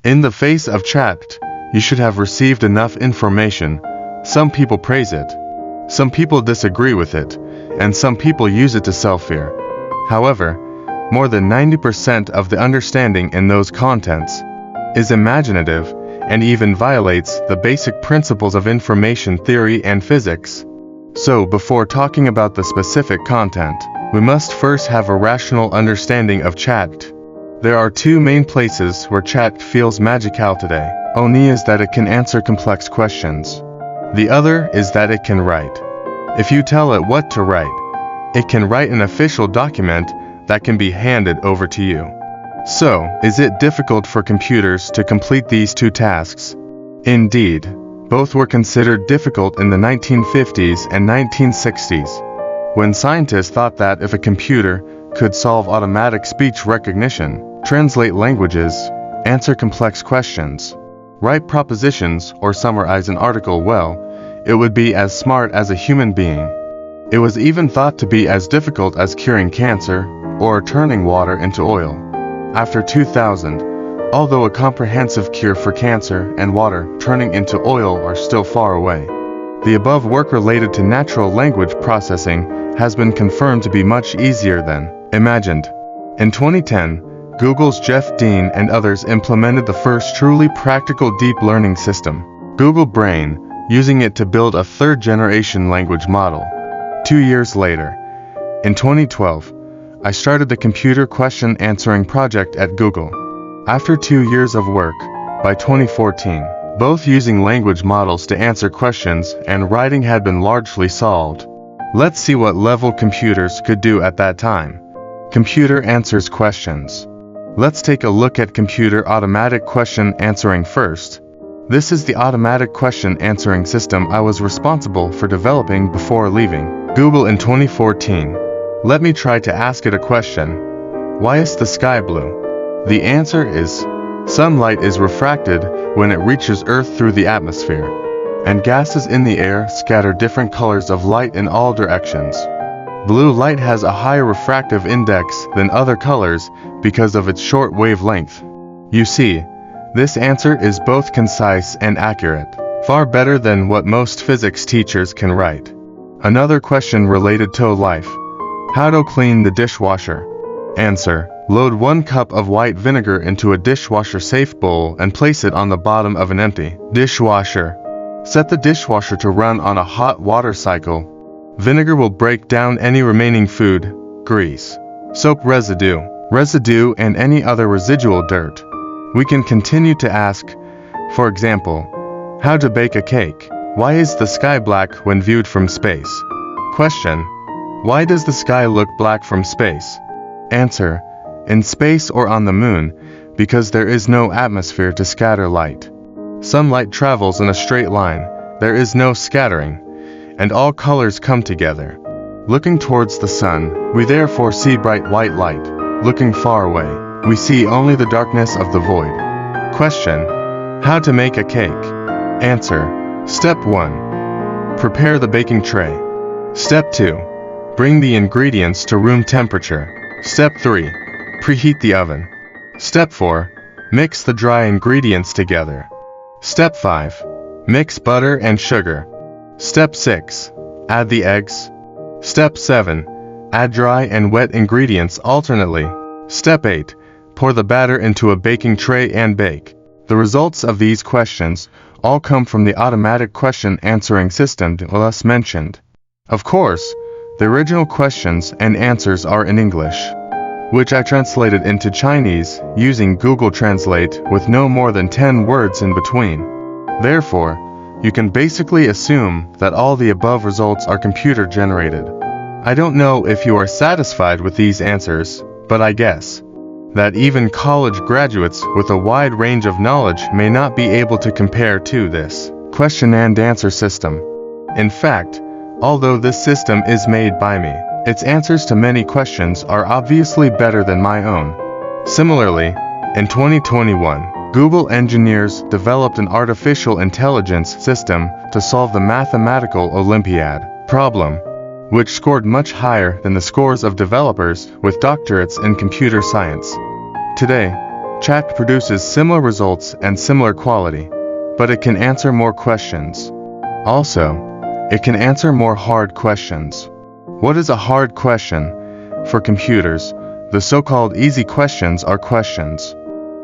In the face of chat, you should have received enough information. Some people praise it. Some people disagree with it, and some people use it to sell fear. However, more than 90% of the understanding in those contents is imaginative and even violates the basic principles of information theory and physics. So, before talking about the specific content, we must first have a rational understanding of chat. There are two main places where chat feels magical today. One is that it can answer complex questions. The other is that it can write. If you tell it what to write, it can write an official document that can be handed over to you. So, is it difficult for computers to complete these two tasks? Indeed, both were considered difficult in the 1950s and 1960s, when scientists thought that if a computer could solve automatic speech recognition, translate languages, answer complex questions, write propositions, or summarize an article well, it would be as smart as a human being. It was even thought to be as difficult as curing cancer or turning water into oil. After 2000, although a comprehensive cure for cancer and water turning into oil are still far away, the above work related to natural language processing has been confirmed to be much easier than imagined. In 2010, Google's Jeff Dean and others implemented the first truly practical deep learning system, Google Brain, using it to build a third-generation language model. 2 years later, in 2012, I started the computer question answering project at Google. After 2 years of work, by 2014, both using language models to answer questions and writing had been largely solved. Let's see what level computers could do at that time. Computer answers questions. Let's take a look at computer automatic question answering first. This is the automatic question answering system I was responsible for developing before leaving Google in 2014. Let me try to ask it a question. Why is the sky blue? The answer is, sunlight is refracted when it reaches Earth through the atmosphere, and gases in the air scatter different colors of light in all directions. Blue light has a higher refractive index than other colors because of its short wavelength. You see, this answer is both concise and accurate, far better than what most physics teachers can write. Another question related to life. How to clean the dishwasher? Answer. Load 1 cup of white vinegar into a dishwasher-safe bowl and place it on the bottom of an empty dishwasher. Set the dishwasher to run on a hot water cycle. Vinegar will break down any remaining food, grease, soap residue, and any other residual dirt. We can continue to ask, for example, how to bake a cake. Why is the sky black when viewed from space? Question. Why does the sky look black from space? Answer. In space or on the moon, because there is no atmosphere to scatter light. Sunlight travels in a straight line, there is no scattering, and all colors come together. Looking towards the sun, we therefore see bright white light. Looking far away, we see only the darkness of the void. Question. How to make a cake? Answer. Step 1. Prepare the baking tray. Step 2. Bring the ingredients to room temperature. Step 3. Preheat the oven. Step 4. Mix the dry ingredients together. Step 5. Mix butter and sugar. Step 6. Add the eggs. Step 7. Add dry and wet ingredients alternately. Step 8. Pour the batter into a baking tray and bake. The results of these questions all come from the automatic question answering system thus mentioned. Of course, the original questions and answers are in English, which I translated into Chinese using Google Translate with no more than 10 words in between. Therefore, you can basically assume that all the above results are computer generated. I don't know if you are satisfied with these answers, but I guess that even college graduates with a wide range of knowledge may not be able to compare to this question and answer system. In fact, although this system is made by me, its answers to many questions are obviously better than my own. Similarly, in 2021, Google engineers developed an artificial intelligence system to solve the mathematical Olympiad problem, which scored much higher than the scores of developers with doctorates in computer science. Today, Chat produces similar results and similar quality, but it can answer more questions. Also, it can answer more hard questions. What is a hard question? For computers, the so-called easy questions are questions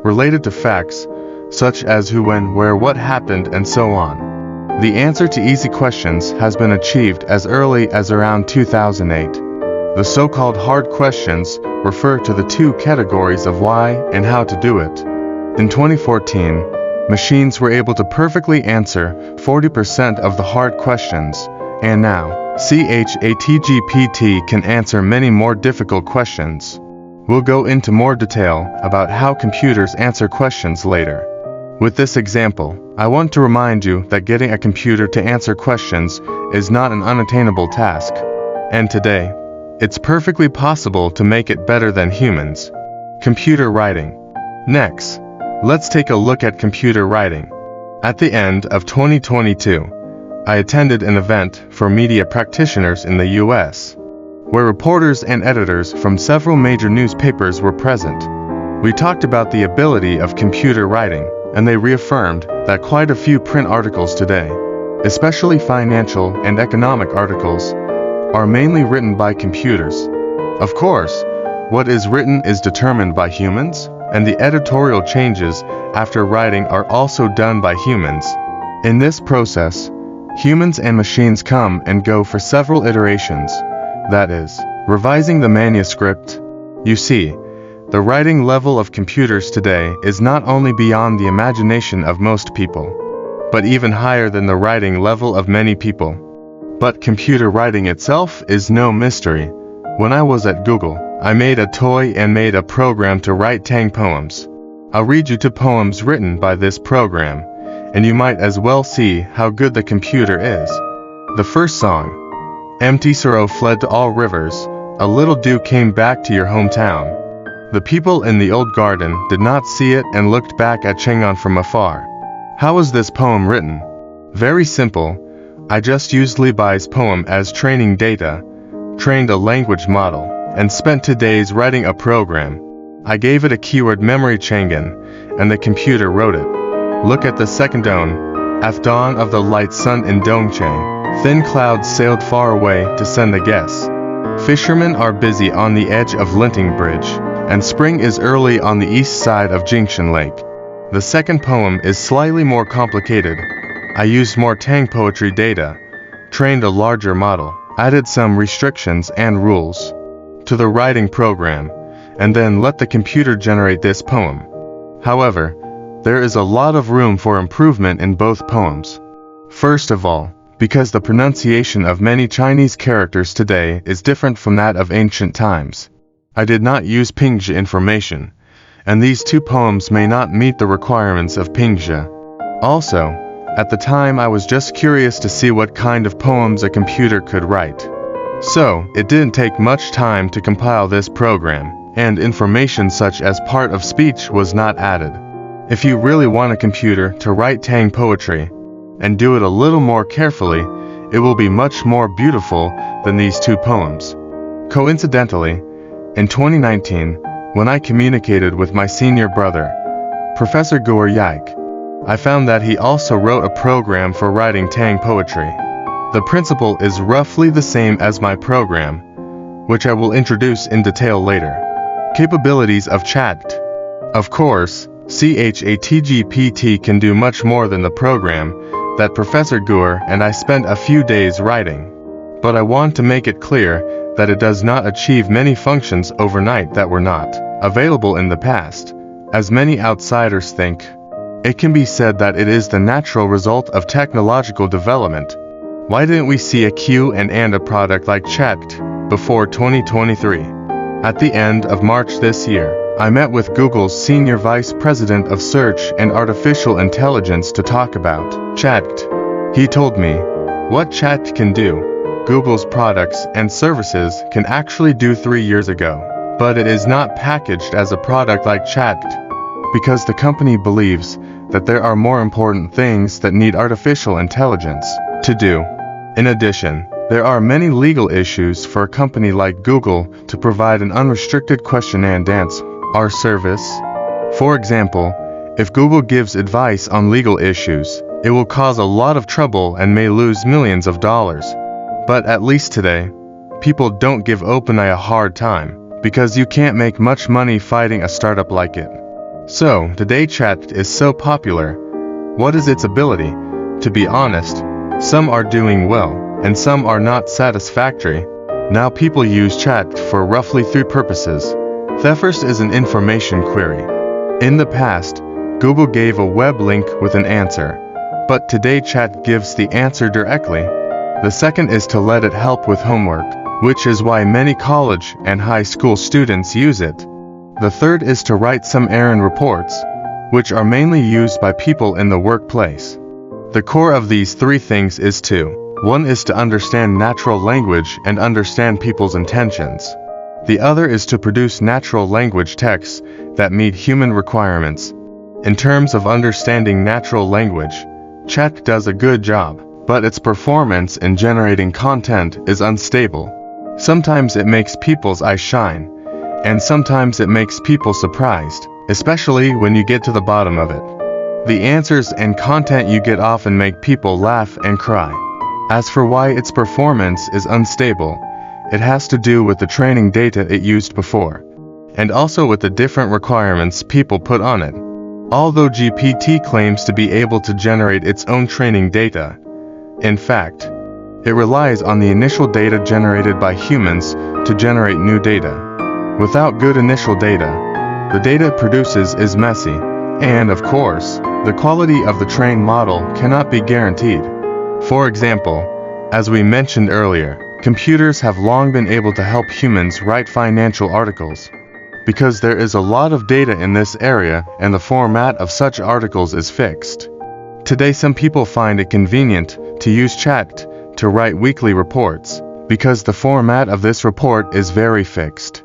related to facts, such as who, when, where, what happened, and so on. The answer to easy questions has been achieved as early as around 2008. The so-called hard questions refer to the two categories of why and how to do it. In 2014, machines were able to perfectly answer 40% of the hard questions, and now, ChatGPT can answer many more difficult questions. We'll go into more detail about how computers answer questions later. With this example, I want to remind you that getting a computer to answer questions is not an unattainable task. And today, it's perfectly possible to make it better than humans. Computer writing. Next, let's take a look at computer writing. At the end of 2022, I attended an event for media practitioners in the US, where reporters and editors from several major newspapers were present. We talked about the ability of computer writing, and they reaffirmed that quite a few print articles today, especially financial and economic articles, are mainly written by computers. Of course, what is written is determined by humans, and the editorial changes after writing are also done by humans. In this process, humans and machines come and go for several iterations, that is, revising the manuscript. You see, the writing level of computers today is not only beyond the imagination of most people, but even higher than the writing level of many people. But computer writing itself is no mystery. When I was at Google, I made a toy and made a program to write Tang poems. I'll read you two poems written by this program, and you might as well see how good the computer is. The first song. Empty sorrow fled to all rivers, a little dew came back to your hometown. The people in the old garden did not see it and looked back at Chang'an from afar. How was this poem written? Very simple. I just used Li Bai's poem as training data, trained a language model, and spent 2 days writing a program. I gave it a keyword memory Chang'an, and the computer wrote it. Look at the second dawn. At dawn of the light sun in Dongcheng, thin clouds sailed far away to send a guess. Fishermen are busy on the edge of Linting Bridge, and spring is early on the east side of Jingshan Lake. The second poem is slightly more complicated. I used more Tang poetry data, trained a larger model, added some restrictions and rules to the writing program, and then let the computer generate this poem. However, there is a lot of room for improvement in both poems. First of all, because the pronunciation of many Chinese characters today is different from that of ancient times. I did not use Pingjia information, and these two poems may not meet the requirements of Pingjia. Also, at the time I was just curious to see what kind of poems a computer could write. So, it didn't take much time to compile this program, and information such as part of speech was not added. If you really want a computer to write Tang poetry, and do it a little more carefully, it will be much more beautiful than these two poems. Coincidentally, in 2019, when I communicated with my senior brother, Professor Guo Yike, I found that he also wrote a program for writing Tang poetry. The principle is roughly the same as my program, which I will introduce in detail later. Capabilities of Chat. Of course, ChatGPT can do much more than the program that Professor Guo and I spent a few days writing. But I want to make it clear that it does not achieve many functions overnight that were not available in the past, as many outsiders think. It can be said that it is the natural result of technological development. Why didn't we see a Q&A product like Chat before 2023? At the end of March this year, I met with Google's Senior Vice President of Search and Artificial Intelligence to talk about Chat. He told me, what Chat can do, Google's products and services can actually do 3 years ago, but it is not packaged as a product like Chat, because the company believes that there are more important things that need artificial intelligence to do. In addition, there are many legal issues for a company like Google to provide an unrestricted question and answer service. For example, if Google gives advice on legal issues, it will cause a lot of trouble and may lose millions of dollars. But at least today, people don't give OpenAI a hard time, because you can't make much money fighting a startup like it. So, today Chat is so popular. What is its ability? To be honest, some are doing well, and some are not satisfactory. Now people use Chat for roughly 3 purposes. The first is an information query. In the past, Google gave a web link with an answer, but today Chat gives the answer directly. The second is to let it help with homework, which is why many college and high school students use it. The third is to write some errand reports, which are mainly used by people in the workplace. The core of these 3 things is one is to understand natural language and understand people's intentions. The other is to produce natural language texts that meet human requirements. In terms of understanding natural language, Chat does a good job, but its performance in generating content is unstable. Sometimes it makes people's eyes shine, and sometimes it makes people surprised, especially when you get to the bottom of it. The answers and content you get often make people laugh and cry. As for why its performance is unstable, it has to do with the training data it used before, and also with the different requirements people put on it. Although GPT claims to be able to generate its own training data, in fact, it relies on the initial data generated by humans to generate new data. Without good initial data, the data it produces is messy, and of course, the quality of the trained model cannot be guaranteed. For example, as we mentioned earlier, computers have long been able to help humans write financial articles. Because there is a lot of data in this area and the format of such articles is fixed. Today some people find it convenient to use Chat to write weekly reports, because the format of this report is very fixed.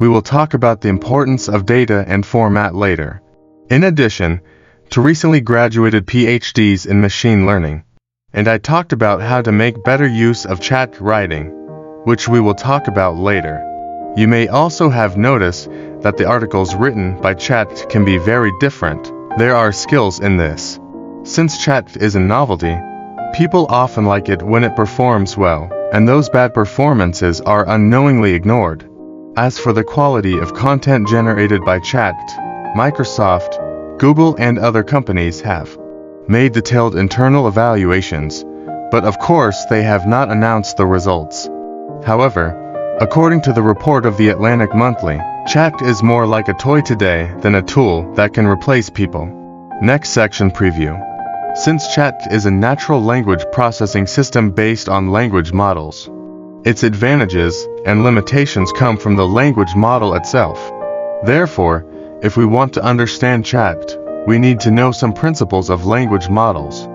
We will talk about the importance of data and format later. In addition, to recently graduated PhDs in machine learning, and I talked about how to make better use of Chat writing, which we will talk about later. You may also have noticed that the articles written by Chat can be very different. There are skills in this. Since Chat is a novelty, people often like it when it performs well, and those bad performances are unknowingly ignored. As for the quality of content generated by Chat, Microsoft, Google and other companies have made detailed internal evaluations, but of course they have not announced the results. However, according to the report of the Atlantic Monthly, Chat is more like a toy today than a tool that can replace people. Next section preview. Since Chat is a natural language processing system based on language models, its advantages and limitations come from the language model itself. Therefore, if we want to understand Chat, we need to know some principles of language models.